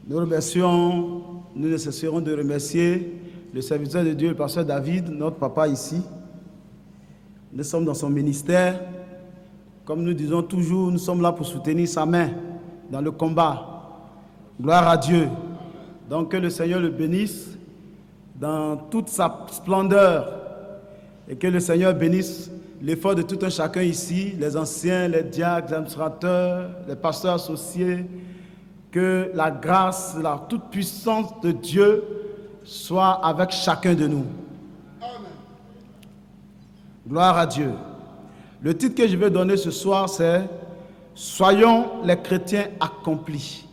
Nous ne cesserons de remercier le serviteur de Dieu, le pasteur David, notre papa ici. Nous sommes dans son ministère. Comme nous disons toujours, nous sommes là pour soutenir sa main dans le combat. Gloire à Dieu. Donc que le Seigneur le bénisse dans toute sa splendeur et que le Seigneur bénisse l'effort de tout un chacun ici, les anciens, les diacres, les administrateurs, les pasteurs associés. Que la grâce, la toute-puissance de Dieu soit avec chacun de nous. Amen. Gloire à Dieu. Le titre que je vais donner ce soir, c'est « Soyons les chrétiens accomplis ».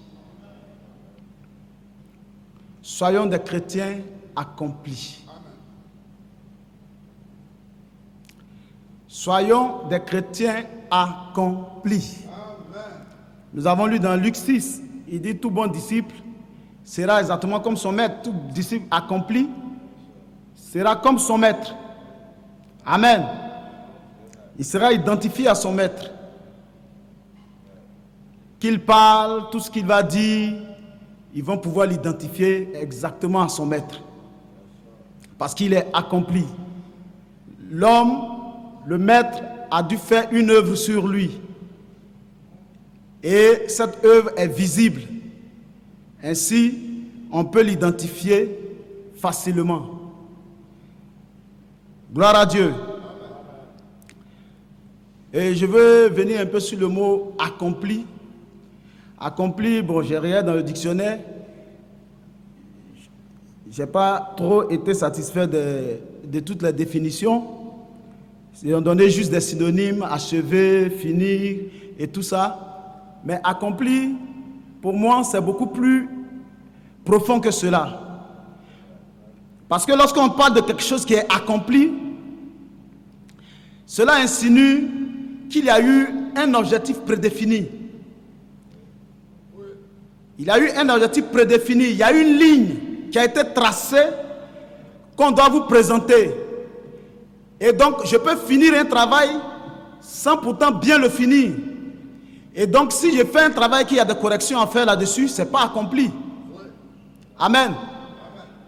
Soyons des chrétiens accomplis. Amen. Soyons des chrétiens accomplis. Amen. Nous avons lu dans Luc 6, il dit tout bon disciple sera exactement comme son maître. Tout disciple accompli sera comme son maître. Amen. Il sera identifié à son maître. Qu'il parle, tout ce qu'il va dire, ils vont pouvoir l'identifier exactement à son maître. Parce qu'il est accompli. L'homme, le maître, a dû faire une œuvre sur lui. Et cette œuvre est visible. Ainsi, on peut l'identifier facilement. Gloire à Dieu. Et je veux venir un peu sur le mot accompli. Accompli, bon, j'ai rien dans le dictionnaire. Je n'ai pas trop été satisfait de toutes les définitions. Ils ont donné juste des synonymes, achever, finir et tout ça. Mais accompli, pour moi, c'est beaucoup plus profond que cela. Parce que lorsqu'on parle de quelque chose qui est accompli, cela insinue qu'il y a eu un objectif prédéfini. Il y a eu un objectif prédéfini, il y a eu une ligne qui a été tracée qu'on doit vous présenter. Et donc, je peux finir un travail sans pourtant bien le finir. Et donc, si je fais un travail qui a des corrections à faire là-dessus, ce n'est pas accompli. Amen.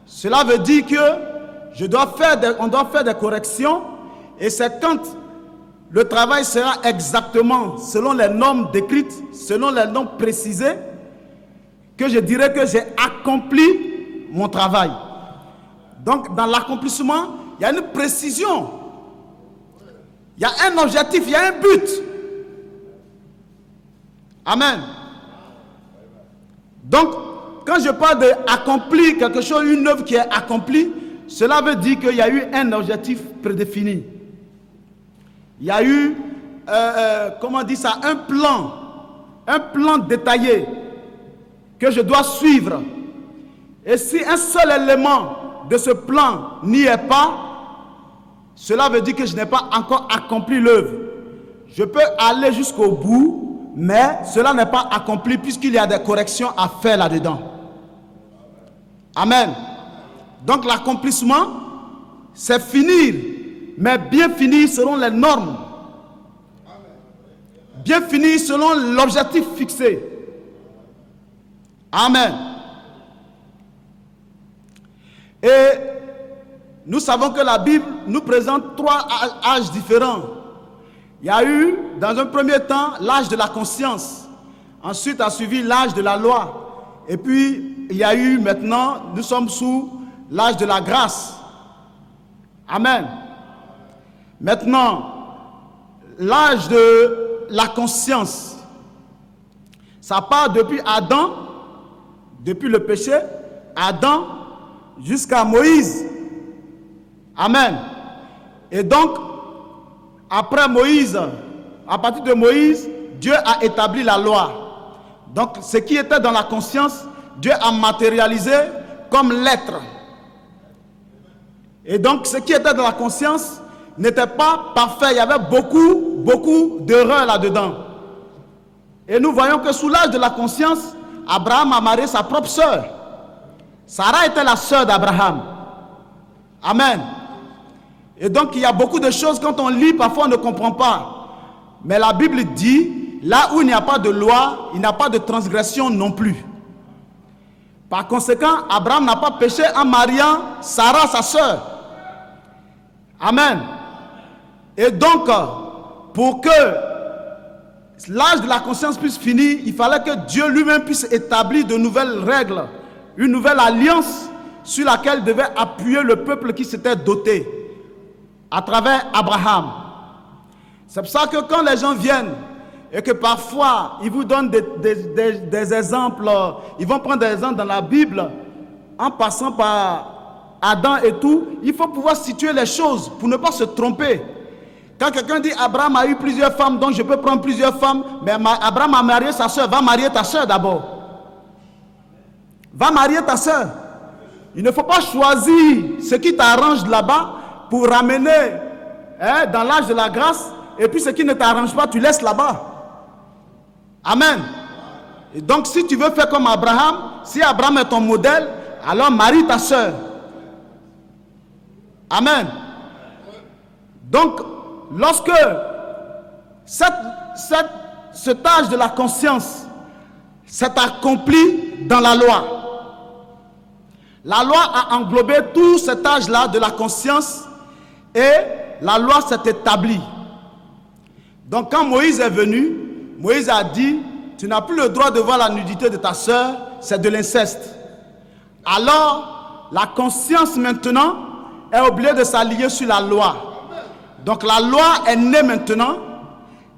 Cela veut dire que on doit faire des corrections et c'est quand le travail sera exactement selon les normes décrites, selon les normes précisées, que je dirais que j'ai accompli mon travail. Donc, dans l'accomplissement, il y a une précision. Il y a un objectif, il y a un but. Amen. Donc, quand je parle d'accomplir quelque chose, une œuvre qui est accomplie, cela veut dire qu'il y a eu un objectif prédéfini. Il y a eu, comment on dit ça, un plan détaillé que je dois suivre. Et si un seul élément de ce plan n'y est pas, cela veut dire que je n'ai pas encore accompli l'œuvre. Je peux aller jusqu'au bout, mais cela n'est pas accompli puisqu'il y a des corrections à faire là-dedans. Amen. Donc l'accomplissement, c'est finir, mais bien finir selon les normes. Bien finir selon l'objectif fixé. Amen. Et nous savons que la Bible nous présente 3 âges différents. Il y a eu, dans un premier temps, l'âge de la conscience. Ensuite a suivi l'âge de la loi. Et puis, il y a eu maintenant, nous sommes sous l'âge de la grâce. Amen. Maintenant, l'âge de la conscience. Ça part depuis Adam, depuis le péché, Adam, jusqu'à Moïse. Amen. Et donc, après Moïse, à partir de Moïse, Dieu a établi la loi. Donc, ce qui était dans la conscience, Dieu a matérialisé comme l'être. Et donc, ce qui était dans la conscience n'était pas parfait. Il y avait beaucoup d'erreurs là-dedans. Et nous voyons que sous l'âge de la conscience, Abraham a marié sa propre sœur. Sarah était la sœur d'Abraham. Amen. Et donc, il y a beaucoup de choses, quand on lit, parfois on ne comprend pas. Mais la Bible dit, là où il n'y a pas de loi, il n'y a pas de transgression non plus. Par conséquent, Abraham n'a pas péché en mariant Sarah, sa sœur. Amen. Et donc, pour que l'âge de la conscience puisse finir, il fallait que Dieu lui-même puisse établir de nouvelles règles, une nouvelle alliance sur laquelle devait appuyer le peuple qui s'était doté à travers Abraham. C'est pour ça que quand les gens viennent et que parfois ils vous donnent des exemples, ils vont prendre des exemples dans la Bible en passant par Adam et tout, il faut pouvoir situer les choses pour ne pas se tromper. Quand quelqu'un dit Abraham a eu plusieurs femmes, donc je peux prendre plusieurs femmes, mais Abraham a marié sa soeur, va marier ta soeur d'abord. Va marier ta soeur. Il ne faut pas choisir ce qui t'arrange là-bas pour ramener dans l'âge de la grâce, et puis ce qui ne t'arrange pas, tu laisses là-bas. Amen. Et donc si tu veux faire comme Abraham, si Abraham est ton modèle, alors marie ta soeur. Amen. Donc, lorsque cet âge de la conscience s'est accompli dans la loi a englobé tout cet âge-là de la conscience et la loi s'est établie. Donc, quand Moïse est venu, Moïse a dit, tu n'as plus le droit de voir la nudité de ta sœur, c'est de l'inceste. Alors, la conscience maintenant est obligée de s'allier sur la loi. Donc la loi est née maintenant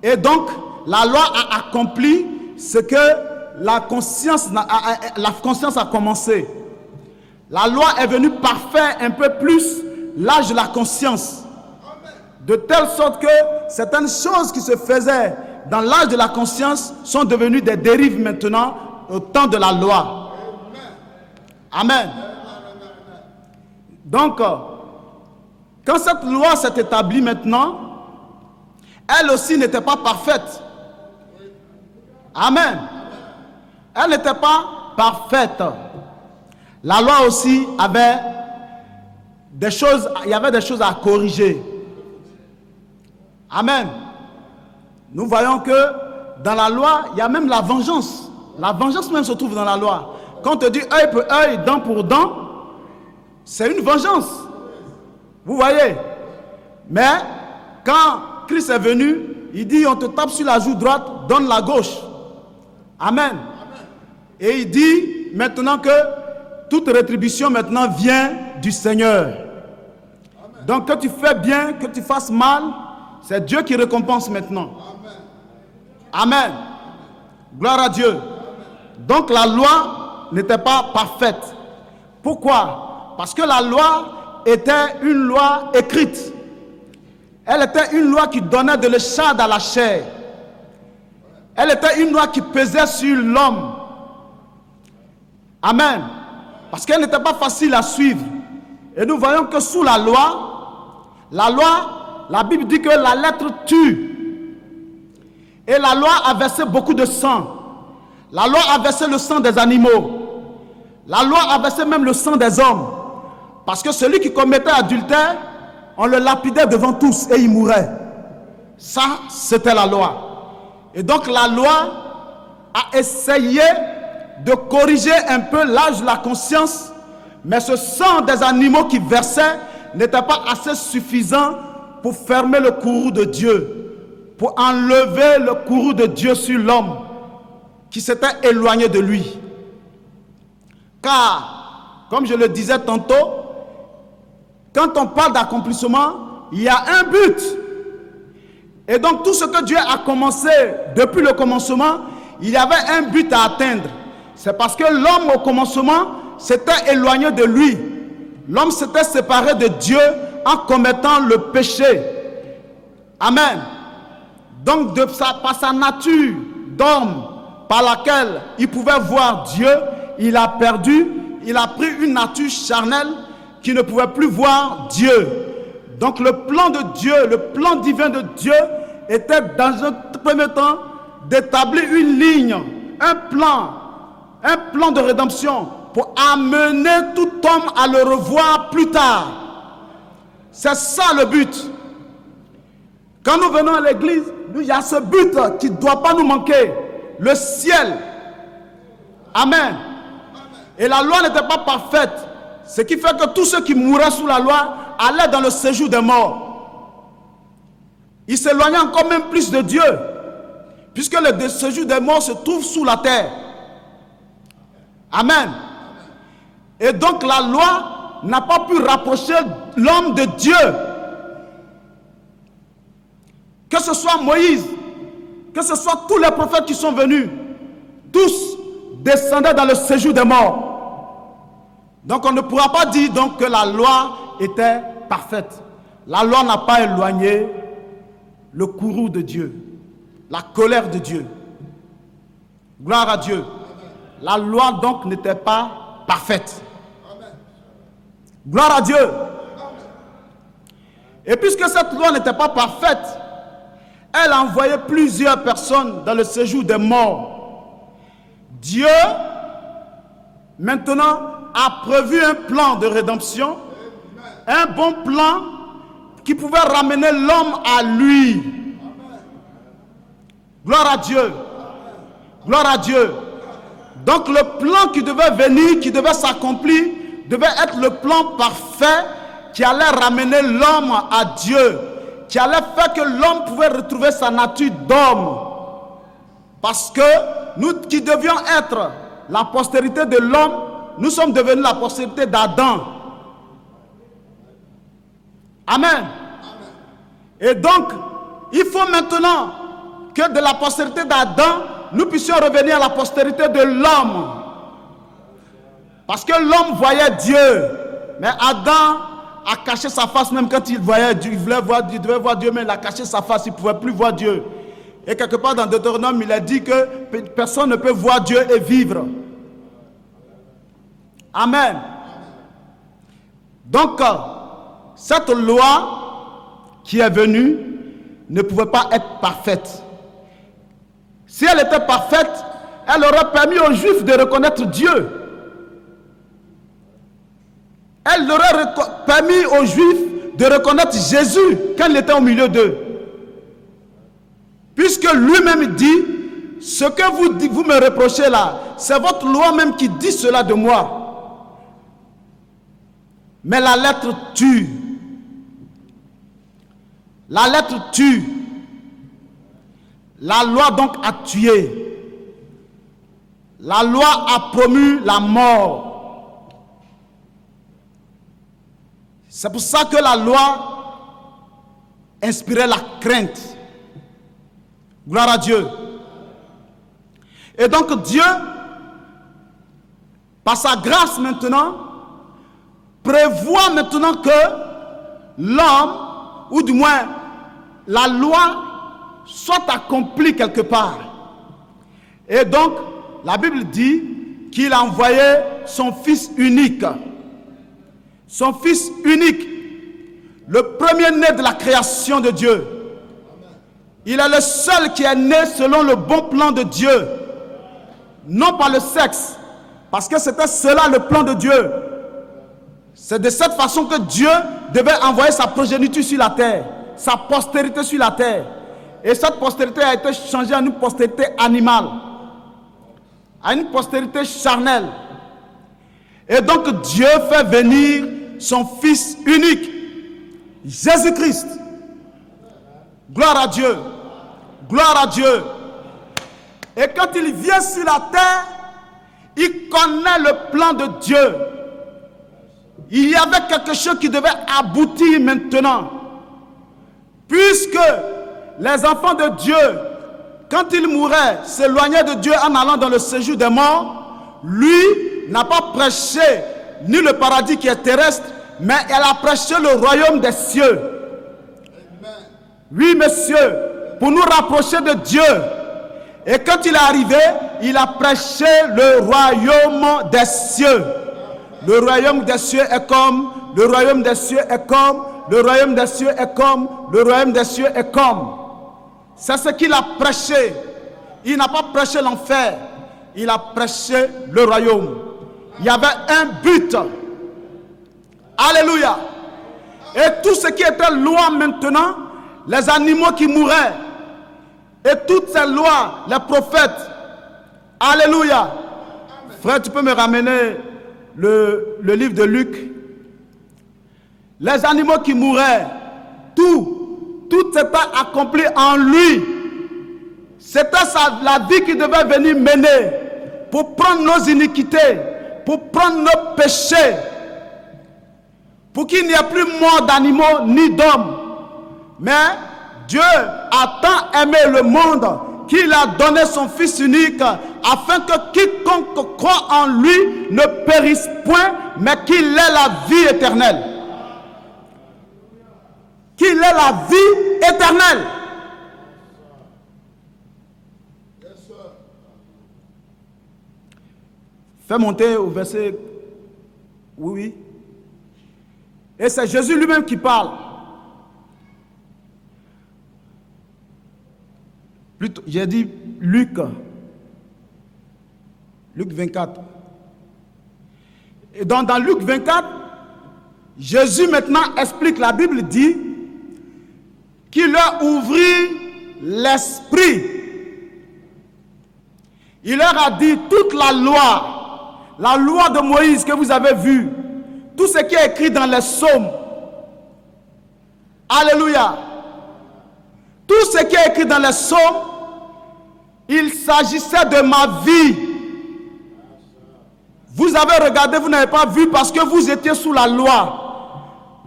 et donc la loi a accompli ce que la conscience a commencé. La loi est venue parfaire un peu plus l'âge de la conscience. De telle sorte que certaines choses qui se faisaient dans l'âge de la conscience sont devenues des dérives maintenant au temps de la loi. Amen. Donc, quand cette loi s'est établie maintenant, elle aussi n'était pas parfaite. Amen. Elle n'était pas parfaite. La loi aussi avait des choses, il y avait des choses à corriger. Amen. Nous voyons que dans la loi, il y a même la vengeance. La vengeance même se trouve dans la loi. Quand on te dit œil pour œil, dent pour dent, c'est une vengeance. Vous voyez? Mais quand Christ est venu, il dit on te tape sur la joue droite, donne la gauche. Amen. Et il dit maintenant que toute rétribution maintenant vient du Seigneur. Donc que tu fais bien, que tu fasses mal, c'est Dieu qui récompense maintenant. Amen. Gloire à Dieu. Donc la loi n'était pas parfaite. Pourquoi? Parce que la loi était une loi écrite. Elle était une loi qui donnait de l'échade à la chair. Elle était une loi qui pesait sur l'homme. Amen. Parce qu'elle n'était pas facile à suivre. Et nous voyons que sous la loi, la Bible dit que la lettre tue. Et la loi a versé beaucoup de sang. La loi a versé le sang des animaux. La loi a versé même le sang des hommes. Parce que celui qui commettait adultère, on le lapidait devant tous et il mourait. Ça, c'était la loi. Et donc la loi a essayé de corriger un peu l'âge de la conscience, mais ce sang des animaux qui versait n'était pas assez suffisant pour fermer le courroux de Dieu, pour enlever le courroux de Dieu sur l'homme qui s'était éloigné de lui. Car, comme je le disais tantôt, quand on parle d'accomplissement, il y a un but. Et donc tout ce que Dieu a commencé depuis le commencement, il y avait un but à atteindre. C'est parce que l'homme au commencement s'était éloigné de lui. L'homme s'était séparé de Dieu en commettant le péché. Amen. Donc par sa nature d'homme par laquelle il pouvait voir Dieu, il a pris une nature charnelle qui ne pouvait plus voir Dieu. Donc le plan de Dieu, le plan divin de Dieu était dans un premier temps d'établir une ligne, un plan de rédemption pour amener tout homme à le revoir plus tard. C'est ça le but. Quand nous venons à l'église, il y a ce but qui ne doit pas nous manquer, le ciel. Amen. Et la loi n'était pas parfaite. Ce qui fait que tous ceux qui mouraient sous la loi allaient dans le séjour des morts. Ils s'éloignaient encore même plus de Dieu, puisque le séjour des morts se trouve sous la terre. Amen. Et donc la loi n'a pas pu rapprocher l'homme de Dieu. Que ce soit Moïse, que ce soit tous les prophètes qui sont venus, tous descendaient dans le séjour des morts. Donc on ne pourra pas dire donc que la loi était parfaite. La loi n'a pas éloigné le courroux de Dieu, la colère de Dieu. Gloire à Dieu. La loi donc n'était pas parfaite. Gloire à Dieu. Et puisque cette loi n'était pas parfaite, elle a envoyé plusieurs personnes dans le séjour des morts. Dieu, maintenant, a prévu un plan de rédemption, un bon plan qui pouvait ramener l'homme à lui. Gloire à Dieu. Gloire à Dieu. Donc le plan qui devait venir, qui devait s'accomplir, devait être le plan parfait qui allait ramener l'homme à Dieu, qui allait faire que l'homme pouvait retrouver sa nature d'homme. Parce que nous qui devions être la postérité de l'homme, nous sommes devenus la postérité d'Adam. Amen. Et donc, il faut maintenant que de la postérité d'Adam, nous puissions revenir à la postérité de l'homme. Parce que l'homme voyait Dieu, mais Adam a caché sa face même quand il voyait Dieu. Il devait voir Dieu, mais il a caché sa face, il ne pouvait plus voir Dieu. Et quelque part dans Deutéronome, il a dit que personne ne peut voir Dieu et vivre. Amen. Donc, cette loi qui est venue ne pouvait pas être parfaite. Si elle était parfaite, elle aurait permis aux Juifs de reconnaître Dieu. Elle aurait permis aux Juifs de reconnaître Jésus quand il était au milieu d'eux. Puisque lui-même dit, ce que vous me reprochez là, c'est votre loi même qui dit cela de moi. Mais la lettre tue. La lettre tue. La loi donc a tué. La loi a promu la mort. C'est pour ça que la loi inspirait la crainte. Gloire à Dieu. Et donc Dieu, par sa grâce maintenant, prévoit maintenant que l'homme, ou du moins la loi, soit accomplie quelque part. Et donc, la Bible dit qu'il a envoyé son Fils unique. Son Fils unique, le premier-né de la création de Dieu. Il est le seul qui est né selon le bon plan de Dieu. Non pas le sexe, parce que c'était cela le plan de Dieu. C'est de cette façon que Dieu devait envoyer sa progéniture sur la terre, sa postérité sur la terre. Et cette postérité a été changée en une postérité animale, à une postérité charnelle. Et donc Dieu fait venir son Fils unique, Jésus-Christ. Gloire à Dieu. Gloire à Dieu. Et quand il vient sur la terre, il connaît le plan de Dieu. Il y avait quelque chose qui devait aboutir maintenant. Puisque les enfants de Dieu, quand ils mouraient, s'éloignaient de Dieu en allant dans le séjour des morts, lui n'a pas prêché ni le paradis qui est terrestre, mais elle a prêché le royaume des cieux. Oui, messieurs, pour nous rapprocher de Dieu. Et quand il est arrivé, il a prêché le royaume des cieux. Le royaume des cieux est comme, le royaume des cieux est comme, le royaume des cieux est comme, le royaume des cieux est comme. C'est ce qu'il a prêché. Il n'a pas prêché l'enfer, il a prêché le royaume. Il y avait un but. Alléluia. Et tout ce qui était loi maintenant, les animaux qui mouraient, et toutes ces lois, les prophètes, alléluia, Frère, tu peux me ramener le livre de Luc. Les animaux qui mouraient, tout s'était accompli en lui. C'était la vie qui devait venir mener pour prendre nos iniquités, pour prendre nos péchés, pour qu'il n'y ait plus mort d'animaux ni d'hommes. Mais Dieu a tant aimé le monde qu'il a donné son Fils unique afin que quiconque croit en lui ne périsse point, mais qu'il ait la vie éternelle. Qu'il ait la vie éternelle. Fais monter au verset. Oui. Et c'est Jésus lui-même qui parle. Plutôt, j'ai dit Luc 24. Et dans Luc 24, Jésus maintenant explique, la Bible dit qu'il leur ouvrit l'esprit. Il leur a dit toute la loi de Moïse que vous avez vue, tout ce qui est écrit dans les psaumes. Alléluia. Tout ce qui est écrit dans les psaumes, il s'agissait de ma vie. Vous avez regardé, vous n'avez pas vu parce que vous étiez sous la loi.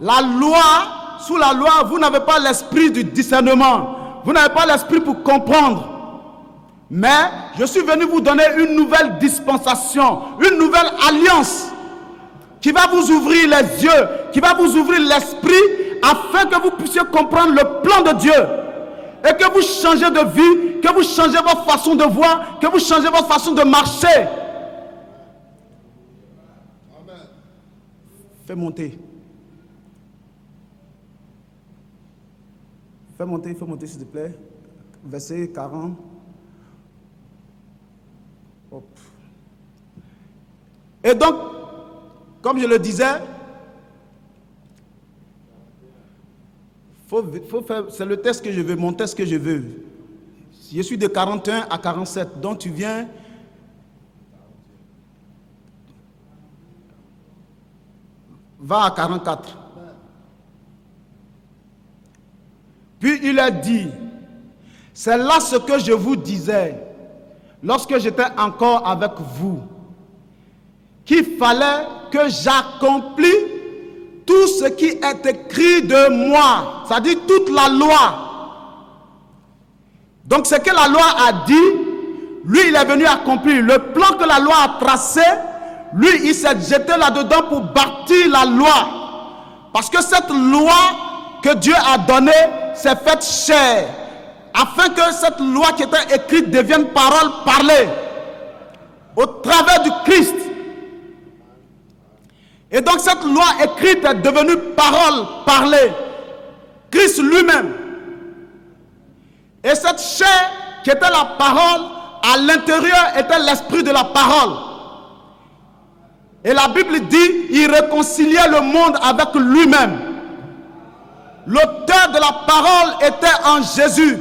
Sous la loi, vous n'avez pas l'esprit du discernement. Vous n'avez pas l'esprit pour comprendre. Mais je suis venu vous donner une nouvelle dispensation, une nouvelle alliance qui va vous ouvrir les yeux, qui va vous ouvrir l'esprit afin que vous puissiez comprendre le plan de Dieu et que vous changez de vie, que vous changez votre façon de voir, que vous changez votre façon de marcher. Amen. Fais monter. Fais monter s'il te plaît. Verset 40. Hop. Et donc, comme je le disais, faut faire, c'est le test que je veux, mon test que je veux. Je suis de 41 à 47, donc tu viens. Va à 44. Puis il a dit, c'est là ce que je vous disais lorsque j'étais encore avec vous, qu'il fallait que j'accomplisse tout ce qui est écrit de moi, c'est-à-dire toute la loi. Donc ce que la loi a dit, lui il est venu accomplir. Le plan que la loi a tracé, lui il s'est jeté là-dedans pour bâtir la loi. Parce que cette loi que Dieu a donnée s'est faite chair, afin que cette loi qui était écrite devienne parole parlée au travers du Christ. Et donc cette loi écrite est devenue parole parlée. Christ lui-même. Et cette chair qui était la parole, à l'intérieur était l'esprit de la parole. Et la Bible dit, il réconciliait le monde avec lui-même. L'auteur de la parole était en Jésus,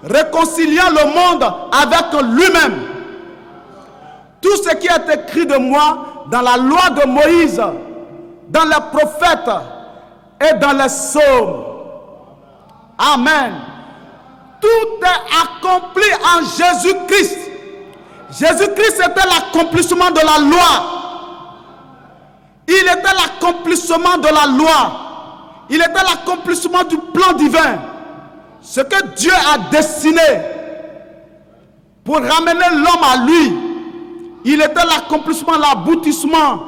réconciliant le monde avec lui-même. Tout ce qui est écrit de moi dans la loi de Moïse, dans les prophètes et dans les psaumes. Amen. Tout est accompli en Jésus-Christ. Jésus-Christ était l'accomplissement de la loi. Il était l'accomplissement de la loi. Il était l'accomplissement du plan divin. Ce que Dieu a dessiné pour ramener l'homme à lui, il était l'accomplissement, l'aboutissement.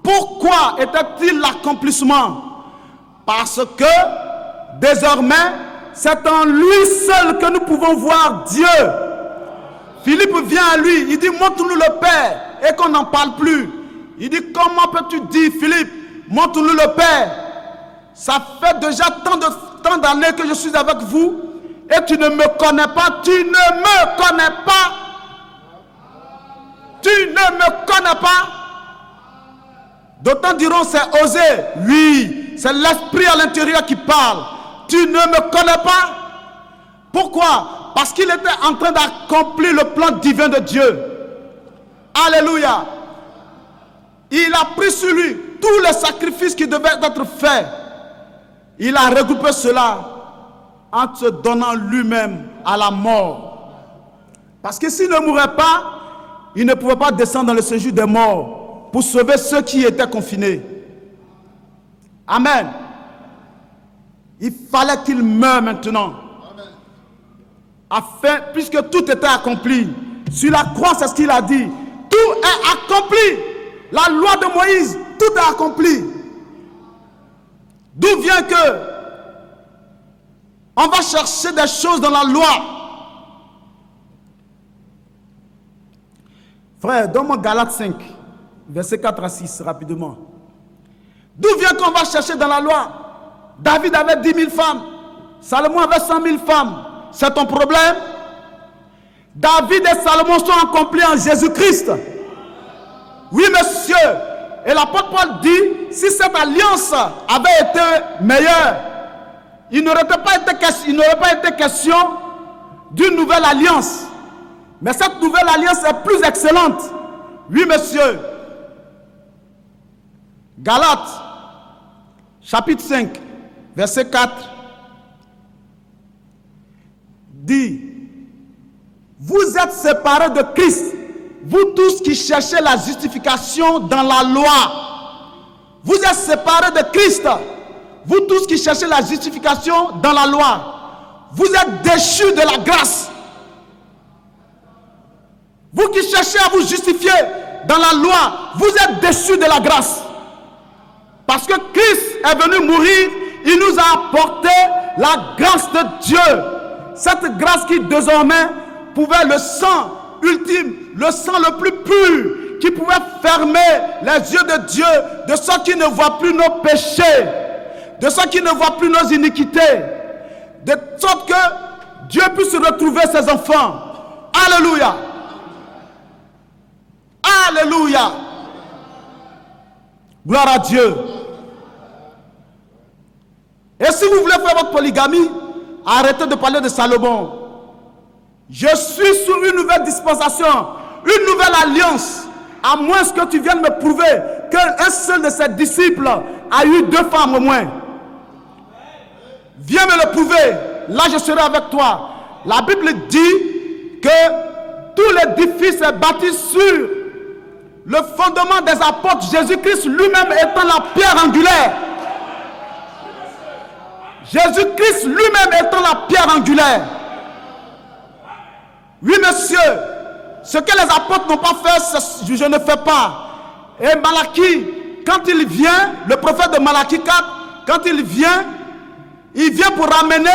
Pourquoi était-il l'accomplissement? Parce que désormais, c'est en lui seul que nous pouvons voir Dieu. Philippe vient à lui, il dit, montre-nous le Père, et qu'on n'en parle plus. Il dit, comment peux-tu dire, Philippe, montre-nous le Père? Ça fait déjà tant d'années que je suis avec vous, et tu ne me connais pas, tu ne me connais pas. Tu ne me connais pas. D'autant diront, c'est osé. Oui, c'est l'esprit à l'intérieur qui parle. Tu ne me connais pas. Pourquoi? Parce qu'il était en train d'accomplir le plan divin de Dieu. Alléluia. Il a pris sur lui tous les sacrifices qui devaient être faits. Il a regroupé cela en se donnant lui-même à la mort. Parce que s'il ne mourait pas, il ne pouvait pas descendre dans le séjour des morts pour sauver ceux qui étaient confinés. Amen. Il fallait qu'il meure maintenant. Afin, puisque tout était accompli. Sur la croix, c'est ce qu'il a dit. Tout est accompli. La loi de Moïse, tout est accompli. D'où vient que on va chercher des choses dans la loi. Frère, donne-moi Galates 5, versets 4 à 6, rapidement. D'où vient qu'on va chercher dans la loi? David avait 10 000 femmes. Salomon avait 100 000 femmes. C'est ton problème? David et Salomon sont accomplis en Jésus-Christ. Oui, monsieur. Et l'apôtre Paul dit, si cette alliance avait été meilleure, il n'aurait pas été question d'une nouvelle alliance. Mais cette nouvelle alliance est plus excellente. Oui, monsieur. Galates, chapitre 5, verset 4, dit, vous êtes séparés de Christ, vous tous qui cherchez la justification dans la loi. Vous êtes séparés de Christ, vous tous qui cherchez la justification dans la loi. Vous êtes déchus de la grâce. Vous qui cherchez à vous justifier dans la loi, vous êtes déchus de la grâce. Parce que Christ est venu mourir, il nous a apporté la grâce de Dieu. Cette grâce qui désormais pouvait, le sang ultime, le sang le plus pur, qui pouvait fermer les yeux de Dieu, de ceux qui ne voient plus nos péchés, de ceux qui ne voient plus nos iniquités, de sorte que Dieu puisse retrouver ses enfants. Alléluia. Alléluia. Gloire à Dieu. Et si vous voulez faire votre polygamie, arrêtez de parler de Salomon. Je suis sous une nouvelle dispensation, une nouvelle alliance. À moins que tu viennes me prouver qu'un seul de ses disciples a eu 2 femmes au moins. Viens me le prouver. Là, je serai avec toi. La Bible dit que tout l'édifice est bâti sur le fondement des apôtres, Jésus-Christ lui-même étant la pierre angulaire. Jésus-Christ lui-même étant la pierre angulaire. Oui, monsieur, ce que les apôtres n'ont pas fait, je ne fais pas. Et Malachie, quand il vient, le prophète de Malachie 4, quand il vient pour ramener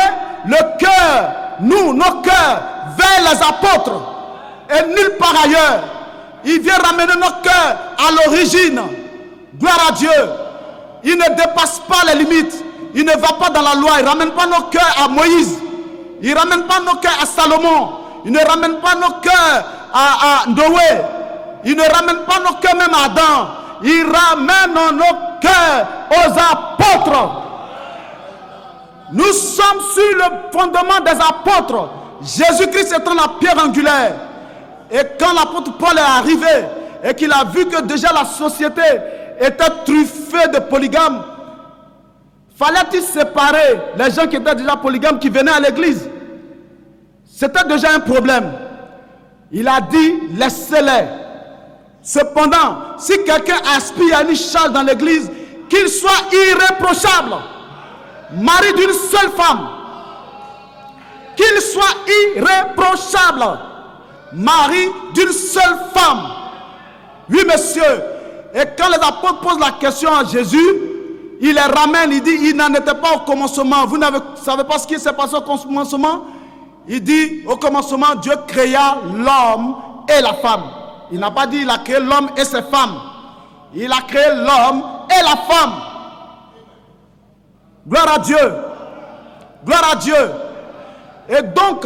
le cœur, nos cœurs, vers les apôtres, et nulle part ailleurs. Il vient ramener nos cœurs à l'origine. Gloire à Dieu. Il ne dépasse pas les limites. Il ne va pas dans la loi. Il ne ramène pas nos cœurs à Moïse. Il ne ramène pas nos cœurs à Salomon. Il ne ramène pas nos cœurs à Noé. Il ne ramène pas nos cœurs même à Adam. Il ramène nos cœurs aux apôtres. Nous sommes sur le fondement des apôtres. Jésus-Christ étant la pierre angulaire. Et quand l'apôtre Paul est arrivé et qu'il a vu que déjà la société était truffée de polygames, fallait-il séparer les gens qui étaient déjà polygames qui venaient à l'église? C'était déjà un problème. Il a dit, laissez-les. Cependant, si quelqu'un aspire à une charge dans l'église, qu'il soit irréprochable. Mari d'une seule femme. Qu'il soit irréprochable. Mari d'une seule femme. Oui, monsieur. Et quand les apôtres posent la question à Jésus, il les ramène, il dit, il n'en était pas au commencement. Vous ne savez pas ce qui s'est passé au commencement? Il dit, au commencement, Dieu créa l'homme et la femme. Il n'a pas dit, il a créé l'homme et ses femmes. Il a créé l'homme et la femme. Gloire à Dieu. Gloire à Dieu. Et donc,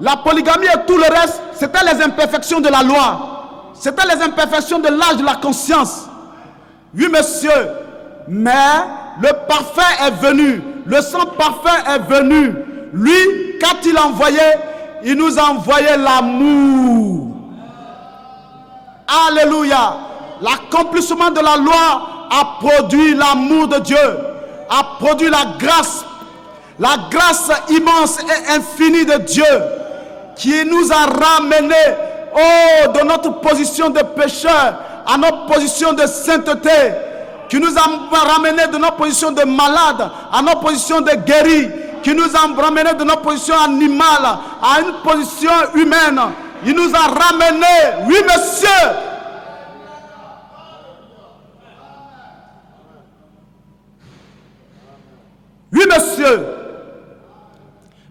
la polygamie et tout le reste, c'était les imperfections de la loi. C'était les imperfections de l'âge de la conscience. Oui, monsieur. Mais le parfait est venu. Le sang parfait est venu. Lui, quand il envoyait, il nous envoyait l'amour. Alléluia. L'accomplissement de la loi a produit l'amour de Dieu, a produit la grâce immense et infinie de Dieu qui nous a ramenés de notre position de pécheur à notre position de sainteté, qui nous a ramenés de notre position de malade à notre position de guéri, qui nous a ramenés de notre position animale à une position humaine. Il nous a ramenés, oui monsieur. Oui monsieur.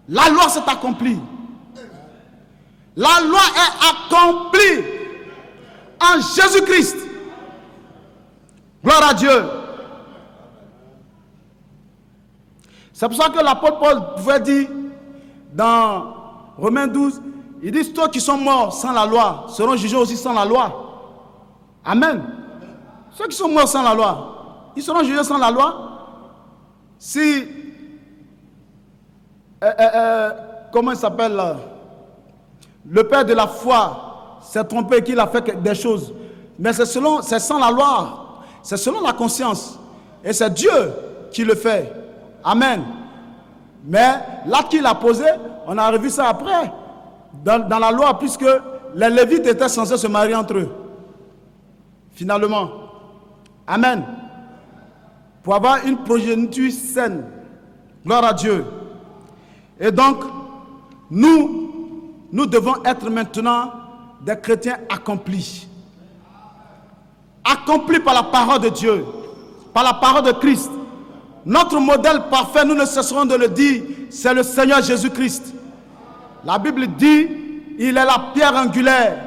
La loi s'est accomplie. La loi est accomplie en Jésus-Christ. Gloire à Dieu. C'est pour ça que l'apôtre Paul pouvait dire dans Romains 12, il dit, ceux qui sont morts sans la loi seront jugés aussi sans la loi. Amen. Ceux qui sont morts sans la loi, ils seront jugés sans la loi. Si, comment il s'appelle, le père de la foi s'est trompé, qu'il a fait des choses, mais c'est sans la loi, c'est selon la conscience, et c'est Dieu qui le fait. Amen. Mais l'acte qu'il a posé, on a revu ça après, dans la loi, puisque les Lévites étaient censés se marier entre eux. Finalement. Amen. Pour avoir une progéniture saine. Gloire à Dieu. Et donc, nous devons être maintenant des chrétiens accomplis. Accomplis par la parole de Dieu, par la parole de Christ. Notre modèle parfait, nous ne cesserons de le dire, c'est le Seigneur Jésus-Christ. La Bible dit, il est la pierre angulaire,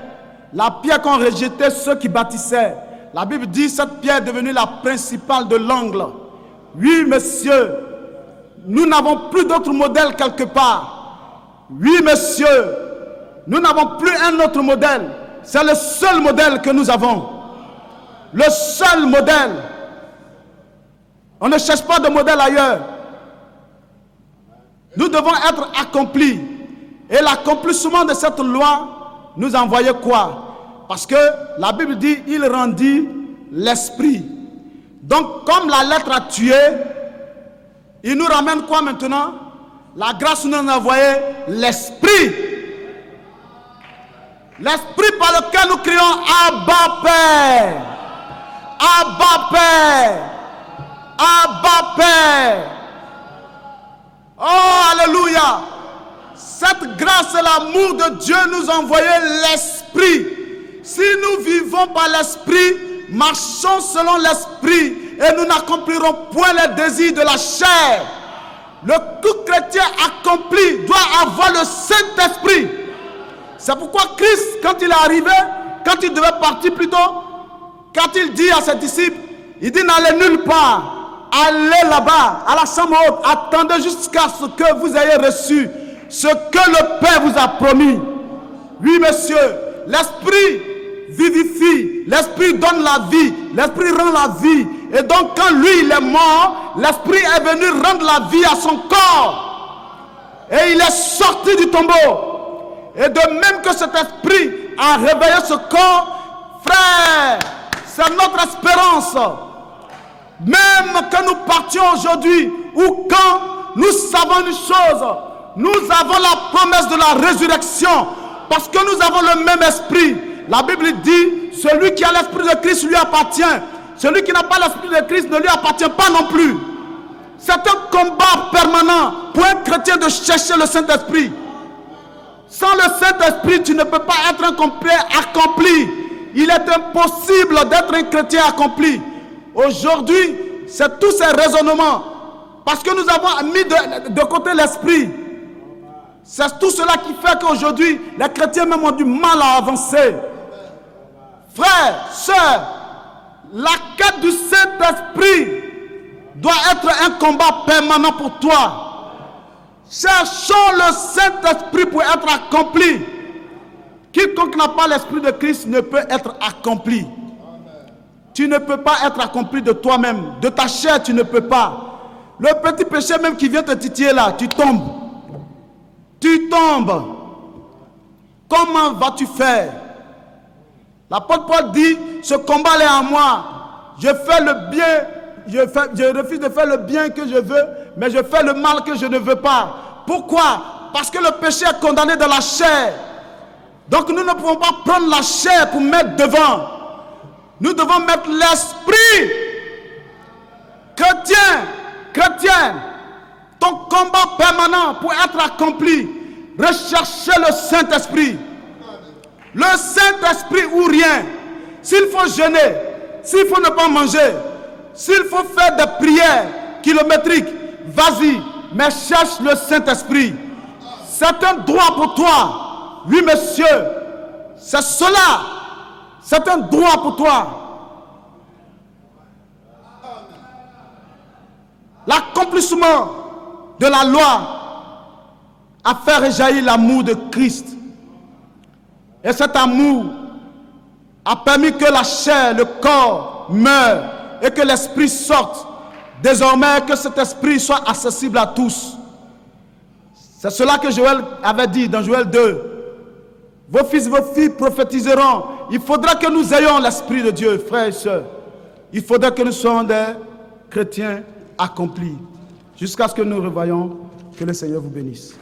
la pierre qu'ont rejeté ceux qui bâtissaient. La Bible dit, cette pierre est devenue la principale de l'angle. Oui, monsieur, nous n'avons plus d'autre modèle quelque part. Oui, monsieur, nous n'avons plus un autre modèle. C'est le seul modèle que nous avons. Le seul modèle. On ne cherche pas de modèle ailleurs. Nous devons être accomplis. Et l'accomplissement de cette loi nous a envoyé quoi? Parce que la Bible dit, il rendit l'esprit. Donc, comme la lettre a tué, il nous ramène quoi maintenant? La grâce nous a envoyé l'esprit. L'esprit par lequel nous crions Abba Père. Abba Père. Abba Père. Oh, alléluia. Cette grâce et l'amour de Dieu nous ont envoyé l'esprit. Si nous vivons par l'esprit, marchons selon l'esprit et nous n'accomplirons point les désirs de la chair. Le tout chrétien accompli doit avoir le Saint-Esprit. C'est pourquoi Christ, quand il est arrivé, quand il devait partir plutôt, quand il dit à ses disciples, il dit n'allez nulle part. Allez là-bas, à la chambre haute, attendez jusqu'à ce que vous ayez reçu ce que le Père vous a promis. Oui, monsieur, l'Esprit vivifie, l'Esprit donne la vie, l'Esprit rend la vie. Et donc, quand lui, il est mort, l'Esprit est venu rendre la vie à son corps. Et il est sorti du tombeau. Et de même que cet Esprit a réveillé ce corps, frère, c'est notre espérance. Même que nous partions aujourd'hui, ou quand nous savons une chose, nous avons la promesse de la résurrection, parce que nous avons le même esprit. La Bible dit, celui qui a l'esprit de Christ lui appartient. Celui qui n'a pas l'esprit de Christ ne lui appartient pas non plus. C'est un combat permanent pour un chrétien de chercher le Saint-Esprit. Sans le Saint-Esprit, tu ne peux pas être un complet accompli. Il est impossible d'être un chrétien accompli. Aujourd'hui, c'est tous ces raisonnements. Parce que nous avons mis de côté l'esprit. C'est tout cela qui fait qu'aujourd'hui, les chrétiens même ont du mal à avancer. Frères, sœurs, la quête du Saint-Esprit doit être un combat permanent pour toi. Cherchons le Saint-Esprit pour être accompli. Quiconque n'a pas l'Esprit de Christ ne peut être accompli. Tu ne peux pas être accompli de toi-même. De ta chair, tu ne peux pas. Le petit péché même qui vient te titiller là, tu tombes. Tu tombes. Comment vas-tu faire? L'apôtre Paul dit, ce combat est en moi. Je fais le bien, je refuse de faire le bien que je veux, mais je fais le mal que je ne veux pas. Pourquoi? Parce que le péché est condamné dans la chair. Donc nous ne pouvons pas prendre la chair pour mettre devant. Nous devons mettre l'esprit. Chrétien, ton combat permanent pour être accompli, recherchez le Saint-Esprit. Le Saint-Esprit ou rien. S'il faut jeûner, s'il faut ne pas manger, s'il faut faire des prières kilométriques, vas-y, mais cherche le Saint-Esprit. C'est un droit pour toi. Oui, monsieur, c'est cela. C'est un droit pour toi. L'accomplissement de la loi a fait rejaillir l'amour de Christ. Et cet amour a permis que la chair, le corps meure et que l'esprit sorte. Désormais, que cet esprit soit accessible à tous. C'est cela que Joël avait dit dans Joël 2. Vos fils, vos filles prophétiseront. Il faudra que nous ayons l'Esprit de Dieu, frères et sœurs. Il faudra que nous soyons des chrétiens accomplis. Jusqu'à ce que nous revoyions. Que le Seigneur vous bénisse.